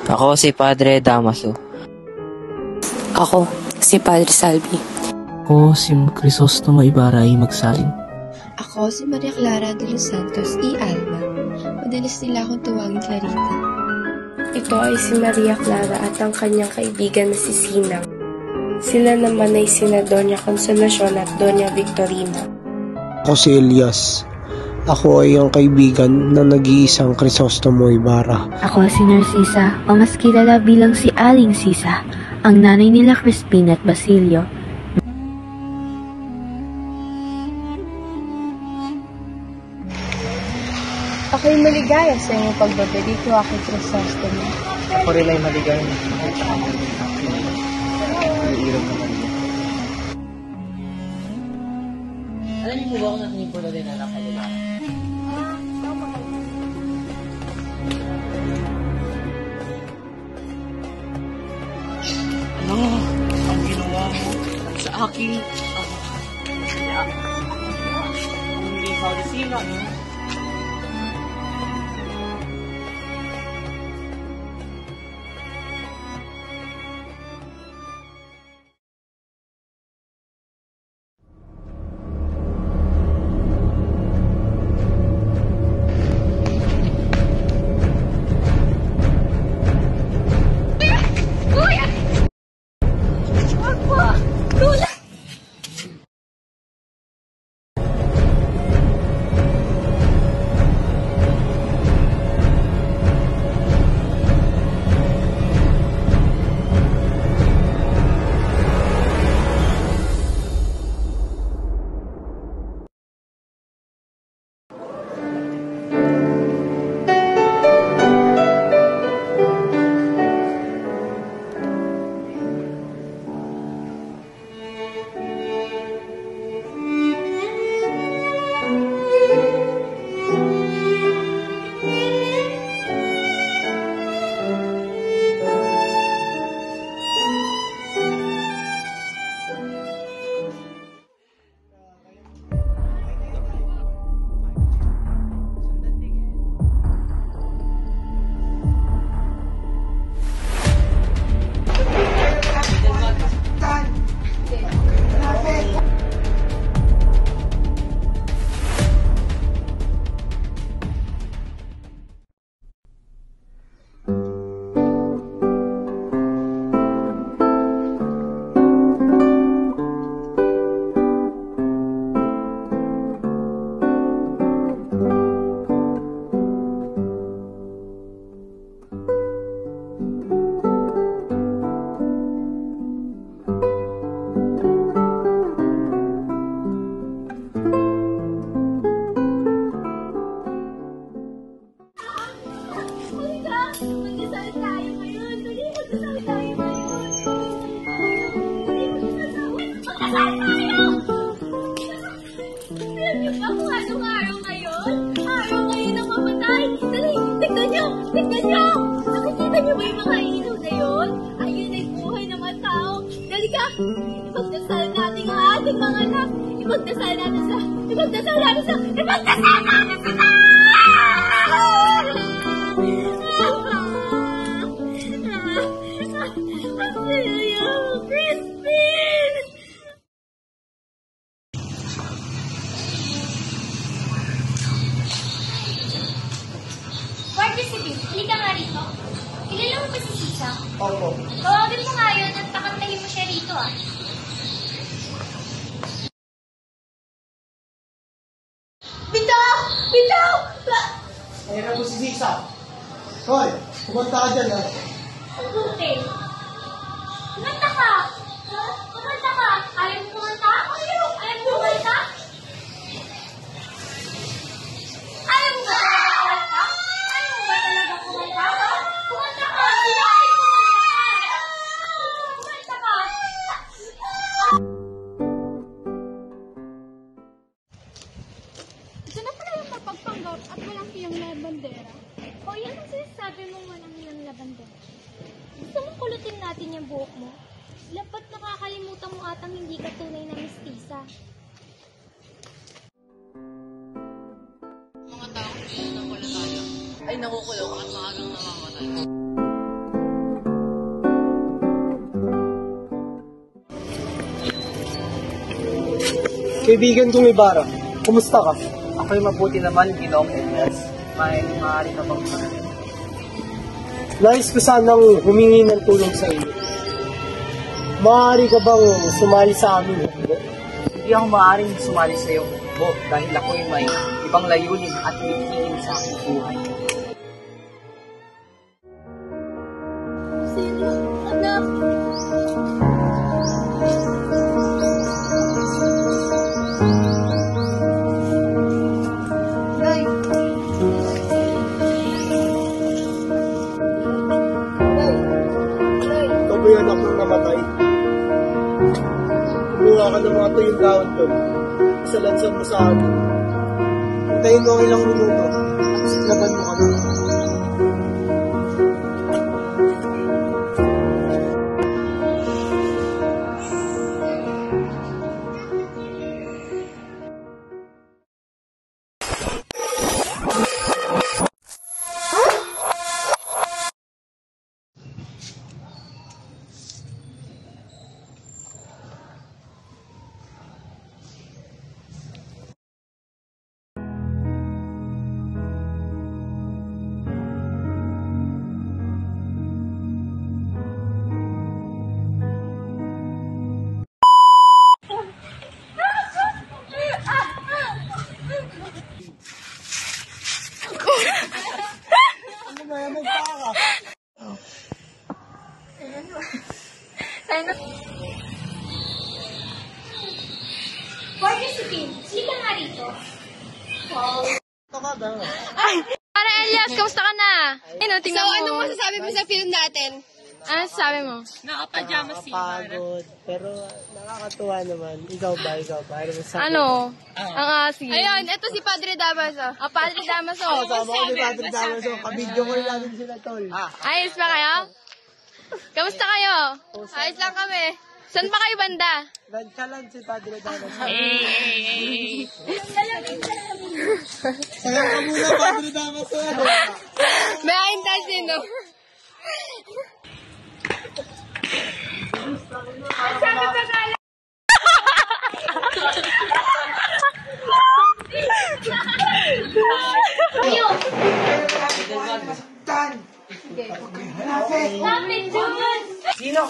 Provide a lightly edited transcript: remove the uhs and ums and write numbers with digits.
Ako si Padre Damaso. Ako, si Padre Salvi. Ako si Crisostomo Ibarra ay magsalin. Ako si Maria Clara de los Santos y Alma. Madalas nila akong tuwagin Clarita. Ito ay si Maria Clara at ang kanyang kaibigan na si Sinang. Sila naman ay sina Doña Consolacion at Doña Victorina. Ako si Elias. Ako ay ang kaibigan na nag-iisang Crisostomo Ibarra. Ako si Narcisa, o mas kilala bilang si Aling Sisa, ang nanay nila Crispin at Basilio. Ako'y maligaya sa iyong pagbabalik ko aking Crisostomo. Ako rin ay maligaya na sa Alam niyo ba kung nakinipula din na nakalala? Ano ang ginawa mo sa aking hindi ka sila, no? Tignan nyo! Nakikita nyo ba yung mga ilaw na yun? Ayun ay buhay ng mga tao. Dalika! Ipagdasal natin ang ating mga anak. Ipagdasal natin sa... Ipagdasal natin sa... Ipagdasal natin sa... Crispin! Halika nga rito. Kilala mo ba si Sisa? Opo. Tawagin mo nga yun at pakantahin mo siya rito, ah. Bitaw! Bitaw! Ayan na po si Sisa. Hoy, kumanta ka dyan, ha? Ang buti. Kumanta ka! Kumanta ka! Ayaw mo kumanta? Ayaw mo kumanta? Ayaw mo ba kumanta? Ayaw mo ba talaga kumanta? Kumanta ka! Sinabi ko kumanta ka! Ito na pala yung mapagpanggap at walang hiyang na bandera. O yan ang sinasabi mo walang hiyang na bandera. Gusto mong kulutin natin yung buhok mo? Dapat nakakalimutan mo atang hindi ka tunay na mistisa. Mga taong hindi na pala tayo ay nakukulong at maagang namamatay. Kaibigan kong Ibarra, kumusta ka? Ako'y mabuti naman, Ginoong Elias. May maaari ka bang parating? Nais ko sanang humingi ng tulong sa iyo. Maaari ka bang sumali sa amin? Hindi ako maaaring sumali sa iyong hukbo dahil ako'y may ibang layunin at initingin sa aking buhay. Sino? Anak! Ikaw ba yung anak mong namatay? Kumuha ka ng mga tuyong dahon doon. Isalansan mo sa amin. Hintayin mo ang ilang minuto. Siklaban mo kami. Participant, sila nga rito. Para Elias, kamusta ka na? Tingnan mo. Ano masasabi mo sa film natin? Ano sabi mo? Nakapagod. Pero nakakatuwa naman. Ikaw ba? Ano masasabi? Ano? Ang asin. Ayun, ito si Padre Damaso. Padre Damaso. Kasama ko ni Padre Damaso. Kabidyo ko rin natin sila, tol. Ayos ba kayo? Kamusta kayo? Ayos lang kami. Saan pa kayo banda? Nagkalan si Padre Damaso. Sayang ka muna, Padre Damaso. May ahintasin, no? Lapit, Jules! Sino?